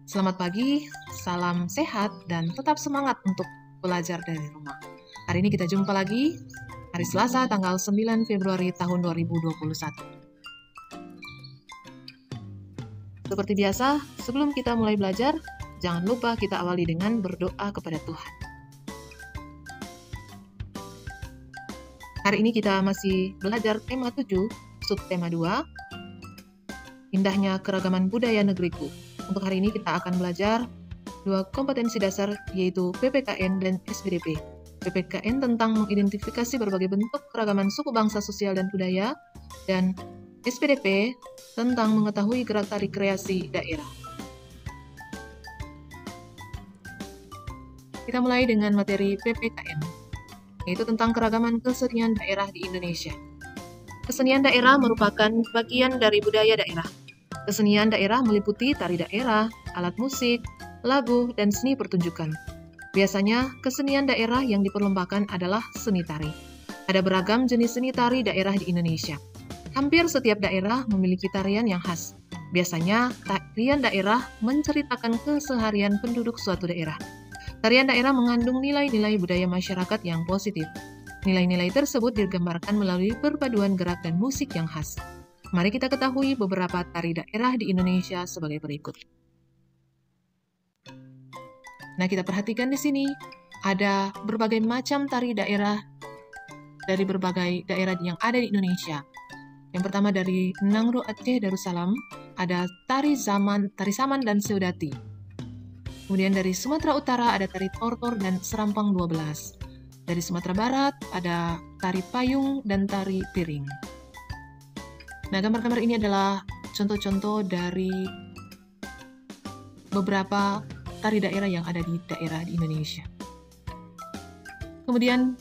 Selamat pagi, salam sehat, dan tetap semangat untuk belajar dari rumah. Hari ini kita jumpa lagi, hari Selasa tanggal 9 Februari tahun 2021. Seperti biasa, sebelum kita mulai belajar, jangan lupa kita awali dengan berdoa kepada Tuhan. Hari ini kita masih belajar tema 7, subtema 2, Indahnya Keragaman Budaya Negeriku. Untuk hari ini kita akan belajar 2 kompetensi dasar, yaitu PPKN dan SBDP. PPKN tentang mengidentifikasi berbagai bentuk keragaman suku bangsa, sosial, dan budaya, dan SPDP tentang mengetahui gerak-tarik kreasi daerah. Kita mulai dengan materi PPKN, yaitu tentang keragaman kesenian daerah di Indonesia. Kesenian daerah merupakan bagian dari budaya daerah. Kesenian daerah meliputi tari daerah, alat musik, lagu, dan seni pertunjukan. Biasanya, kesenian daerah yang diperlombakan adalah seni tari. Ada beragam jenis seni tari daerah di Indonesia. Hampir setiap daerah memiliki tarian yang khas. Biasanya, tarian daerah menceritakan keseharian penduduk suatu daerah. Tarian daerah mengandung nilai-nilai budaya masyarakat yang positif. Nilai-nilai tersebut digambarkan melalui perpaduan gerak dan musik yang khas. Mari kita ketahui beberapa tari daerah di Indonesia sebagai berikut. Nah, kita perhatikan di sini ada berbagai macam tari daerah dari berbagai daerah yang ada di Indonesia. Yang pertama dari Nangro Aceh Darussalam, ada tari Saman dan Seudati. Kemudian dari Sumatera Utara ada tari Tortor dan Serampang 12. Dari Sumatera Barat ada tari Payung dan tari Piring. Nah, gambar-gambar ini adalah contoh-contoh dari beberapa tari daerah yang ada di daerah di Indonesia. Kemudian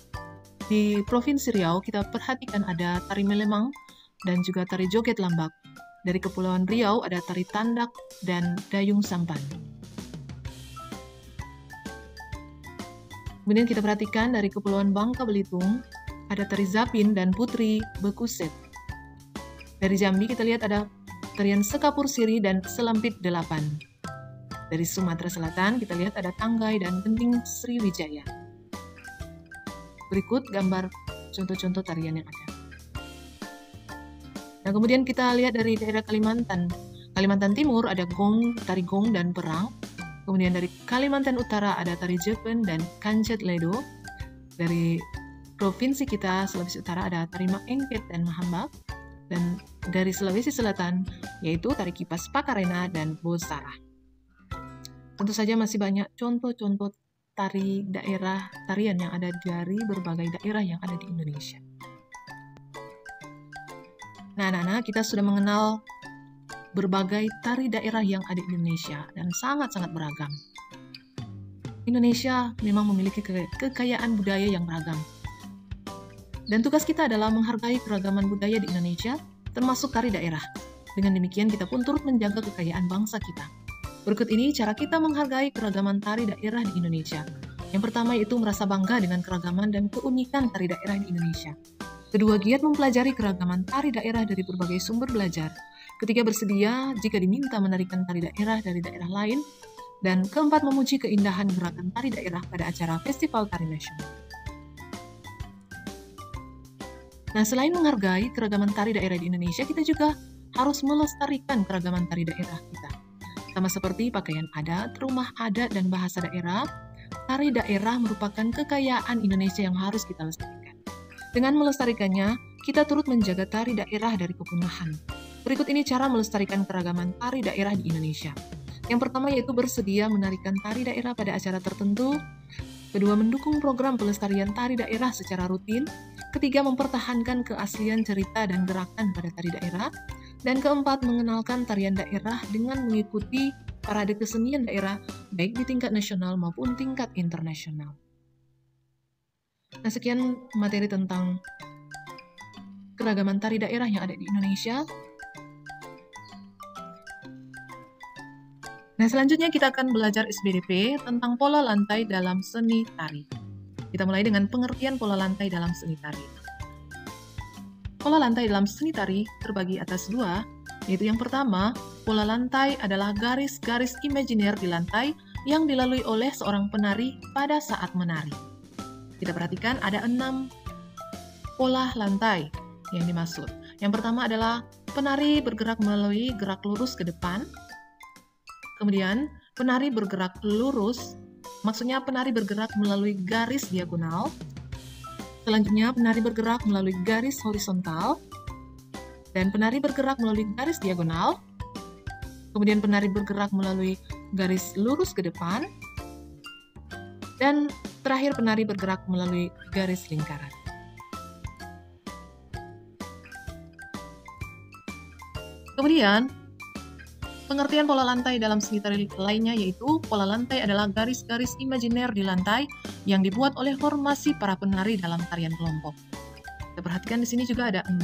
di Provinsi Riau kita perhatikan ada tari Melemang dan juga tari Joget Lambak. Dari Kepulauan Riau ada tari Tandak dan Dayung Sampan. Kemudian kita perhatikan dari Kepulauan Bangka Belitung ada tari Zapin dan Putri Bekuset. Dari Jambi kita lihat ada tarian Sekapur Siri dan Selampit Delapan. Dari Sumatera Selatan kita lihat ada Tanggai dan Genting Sriwijaya. Berikut gambar contoh-contoh tarian yang ada. Nah, kemudian kita lihat dari daerah Kalimantan. Kalimantan Timur ada tari gong dan perang. Kemudian dari Kalimantan Utara ada tari Jepen dan Kancet Ledo. Dari provinsi kita, Sulawesi Utara, ada tari Maengket dan Mahambak. Dan dari Sulawesi Selatan, yaitu tari Kipas Pakarena dan Bosara. Tentu saja masih banyak contoh-contoh tarian yang ada dari berbagai daerah yang ada di Indonesia. Nah, anak-anak, kita sudah mengenal berbagai tari daerah yang ada di Indonesia dan sangat-sangat beragam. Indonesia memang memiliki kekayaan budaya yang beragam. Dan tugas kita adalah menghargai keragaman budaya di Indonesia, termasuk tari daerah. Dengan demikian, kita pun turut menjaga kekayaan bangsa kita. Berikut ini cara kita menghargai keragaman tari daerah di Indonesia. Yang pertama yaitu merasa bangga dengan keragaman dan keunikan tari daerah di Indonesia. Kedua, giat mempelajari keragaman tari daerah dari berbagai sumber belajar. Ketiga, bersedia jika diminta menarikan tari daerah dari daerah lain. Dan keempat, memuji keindahan gerakan tari daerah pada acara Festival Tari Nasional. Nah, selain menghargai keragaman tari daerah di Indonesia, kita juga harus melestarikan keragaman tari daerah kita. Sama seperti pakaian adat, rumah adat, dan bahasa daerah, tari daerah merupakan kekayaan Indonesia yang harus kita lestarikan. Dengan melestarikannya, kita turut menjaga tari daerah dari kepunahan. Berikut ini cara melestarikan keragaman tari daerah di Indonesia. Yang pertama yaitu bersedia menarikan tari daerah pada acara tertentu. Kedua, mendukung program pelestarian tari daerah secara rutin. Ketiga, mempertahankan keaslian cerita dan gerakan pada tari daerah. Dan keempat, mengenalkan tarian daerah dengan mengikuti parade kesenian daerah, baik di tingkat nasional maupun tingkat internasional. Nah, sekian materi tentang keragaman tari daerah yang ada di Indonesia. Nah, selanjutnya kita akan belajar SBDP tentang pola lantai dalam seni tari. Kita mulai dengan pengertian pola lantai dalam seni tari. Pola lantai dalam seni tari terbagi atas dua, Yaitu yang pertama, pola lantai adalah garis-garis imajiner di lantai yang dilalui oleh seorang penari pada saat menari. Kita perhatikan ada 6 pola lantai yang dimaksud. Yang pertama adalah penari bergerak melalui gerak lurus ke depan. Kemudian, penari bergerak lurus, maksudnya penari bergerak melalui garis diagonal. Selanjutnya, penari bergerak melalui garis horizontal. Dan penari bergerak melalui garis diagonal. Kemudian penari bergerak melalui garis lurus ke depan. Dan terakhir penari bergerak melalui garis lingkaran. Kemudian, pengertian pola lantai dalam seni tari lainnya yaitu pola lantai adalah garis-garis imajiner di lantai yang dibuat oleh formasi para penari dalam tarian kelompok. Kita perhatikan di sini juga ada 6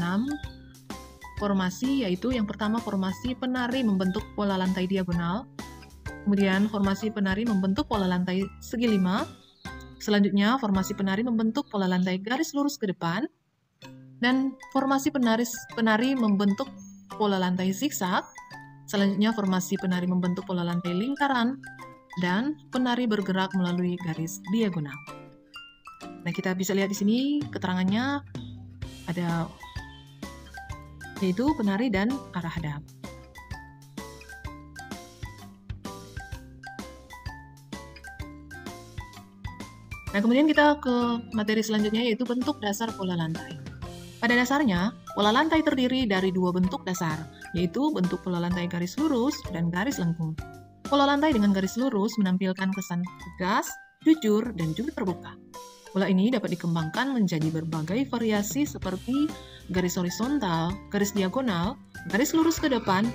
formasi, yaitu yang pertama formasi penari membentuk pola lantai diagonal, kemudian formasi penari membentuk pola lantai segi 5, selanjutnya formasi penari membentuk pola lantai garis lurus ke depan, dan formasi penari membentuk pola lantai zigzag, selanjutnya formasi penari membentuk pola lantai lingkaran, dan penari bergerak melalui garis diagonal. Nah, kita bisa lihat di sini keterangannya ada yaitu penari dan arah hadap. Nah, kemudian kita ke materi selanjutnya yaitu bentuk dasar pola lantai. Pada dasarnya, pola lantai terdiri dari 2 bentuk dasar, yaitu bentuk pola lantai garis lurus dan garis lengkung. Pola lantai dengan garis lurus menampilkan kesan tegas, jujur, dan juga terbuka. Pola ini dapat dikembangkan menjadi berbagai variasi seperti garis horizontal, garis diagonal, garis lurus ke depan,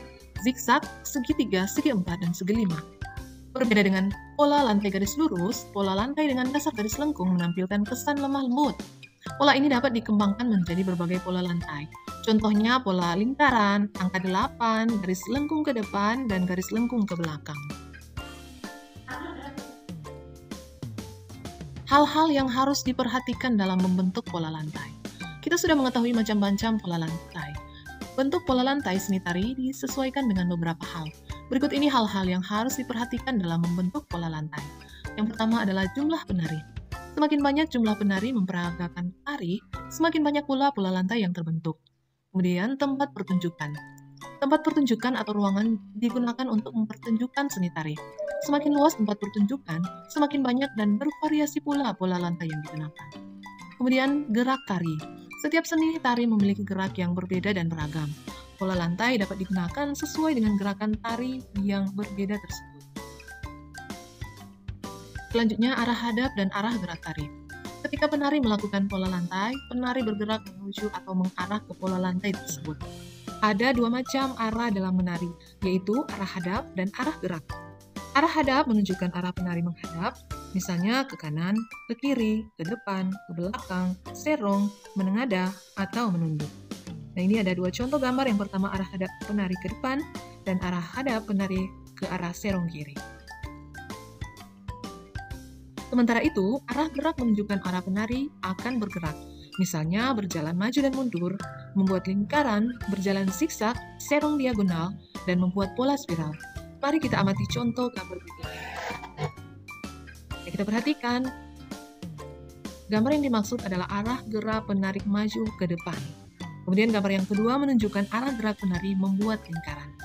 zigzag, segitiga, segi 4, dan segi 5. Berbeda dengan pola lantai garis lurus, pola lantai dengan dasar garis lengkung menampilkan kesan lemah lembut. Pola ini dapat dikembangkan menjadi berbagai pola lantai. Contohnya pola lingkaran, angka 8, garis lengkung ke depan, dan garis lengkung ke belakang. Hal-hal yang harus diperhatikan dalam membentuk pola lantai. Kita sudah mengetahui macam-macam pola lantai. Bentuk pola lantai seni tari disesuaikan dengan beberapa hal. Berikut ini hal-hal yang harus diperhatikan dalam membentuk pola lantai. Yang pertama adalah jumlah penari. Semakin banyak jumlah penari memperagakan tari, semakin banyak pula pola lantai yang terbentuk. Kemudian tempat pertunjukan. Tempat pertunjukan atau ruangan digunakan untuk mempertunjukkan seni tari. Semakin luas tempat pertunjukan, semakin banyak dan bervariasi pula pola lantai yang digunakan. Kemudian gerak tari. Setiap seni tari memiliki gerak yang berbeda dan beragam. Pola lantai dapat digunakan sesuai dengan gerakan tari yang berbeda tersebut. Selanjutnya arah hadap dan arah gerak tari. Ketika penari melakukan pola lantai, penari bergerak menuju atau mengarah ke pola lantai tersebut. Ada 2 macam arah dalam menari, yaitu arah hadap dan arah gerak. Arah hadap menunjukkan arah penari menghadap, misalnya ke kanan, ke kiri, ke depan, ke belakang, serong, menengadah, atau menunduk. Nah, ini ada 2 contoh gambar. Yang pertama arah hadap penari ke depan, dan arah hadap penari ke arah serong kiri. Sementara itu, arah gerak menunjukkan arah penari akan bergerak. Misalnya berjalan maju dan mundur, membuat lingkaran, berjalan zigzag, serong diagonal, dan membuat pola spiral. Mari kita amati contoh gambar berikut. Kita perhatikan, gambar yang dimaksud adalah arah gerak penari maju ke depan. Kemudian gambar yang kedua menunjukkan arah gerak penari membuat lingkaran.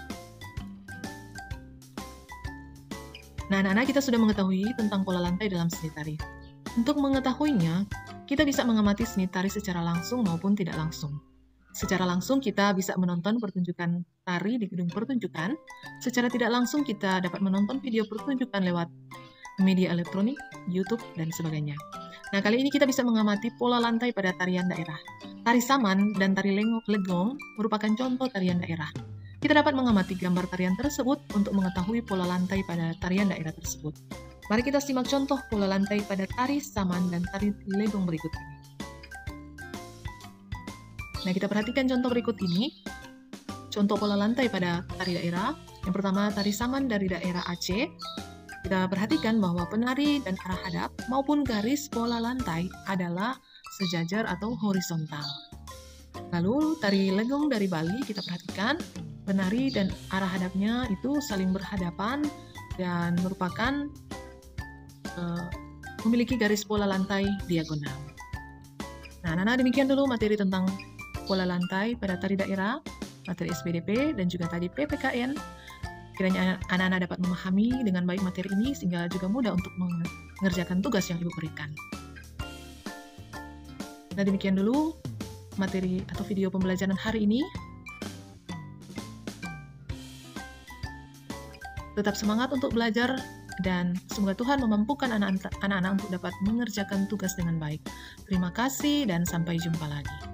Nah, anak-anak, kita sudah mengetahui tentang pola lantai dalam seni tari. Untuk mengetahuinya, kita bisa mengamati seni tari secara langsung maupun tidak langsung. Secara langsung kita bisa menonton pertunjukan tari di gedung pertunjukan. Secara tidak langsung kita dapat menonton video pertunjukan lewat media elektronik, YouTube, dan sebagainya. Nah, kali ini kita bisa mengamati pola lantai pada tarian daerah. Tari saman dan tari legong merupakan contoh tarian daerah. Kita dapat mengamati gambar tarian tersebut untuk mengetahui pola lantai pada tarian daerah tersebut. Mari kita simak contoh pola lantai pada tari saman dan tari legong berikut ini. Nah, kita perhatikan contoh berikut ini. Contoh pola lantai pada tari daerah. Yang pertama, tari saman dari daerah Aceh. Kita perhatikan bahwa penari dan arah hadap maupun garis pola lantai adalah sejajar atau horizontal. Lalu, tari legong dari Bali kita perhatikan. Penari dan arah hadapnya itu saling berhadapan dan merupakan memiliki garis pola lantai diagonal. Nah, anak-anak, demikian dulu materi tentang pola lantai pada tari daerah, materi SPDP, dan juga tadi PPKN. Kiranya anak-anak dapat memahami dengan baik materi ini sehingga juga mudah untuk mengerjakan tugas yang Ibu berikan. Nah, demikian dulu materi atau video pembelajaran hari ini. Tetap semangat untuk belajar dan semoga Tuhan memampukan anak-anak untuk dapat mengerjakan tugas dengan baik. Terima kasih dan sampai jumpa lagi.